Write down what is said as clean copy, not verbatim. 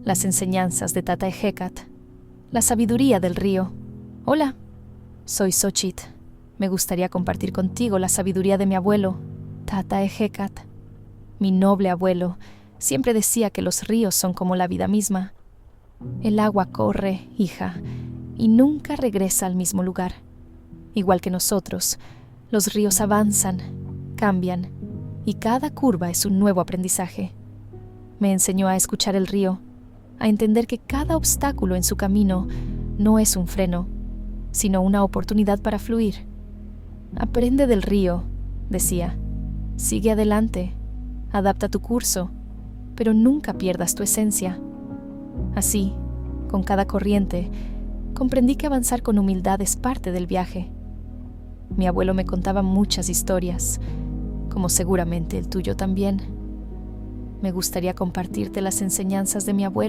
Las enseñanzas de Tata Ejecat, la sabiduría del río. Hola, soy Xochitl. Me gustaría compartir contigo la sabiduría de mi abuelo, Tata Ejecat. Mi noble abuelo siempre decía que los ríos son como la vida misma. El agua corre, hija, y nunca regresa al mismo lugar. Igual que nosotros, los ríos avanzan, cambian, y cada curva es un nuevo aprendizaje. Me enseñó a escuchar el río, a entender que cada obstáculo en su camino no es un freno, sino una oportunidad para fluir. Aprende del río, decía. Sigue adelante, adapta tu curso, pero nunca pierdas tu esencia. Así, con cada corriente, comprendí que avanzar con humildad es parte del viaje. Mi abuelo me contaba muchas historias, como seguramente el tuyo también. Me gustaría compartirte las enseñanzas de mi abuelo.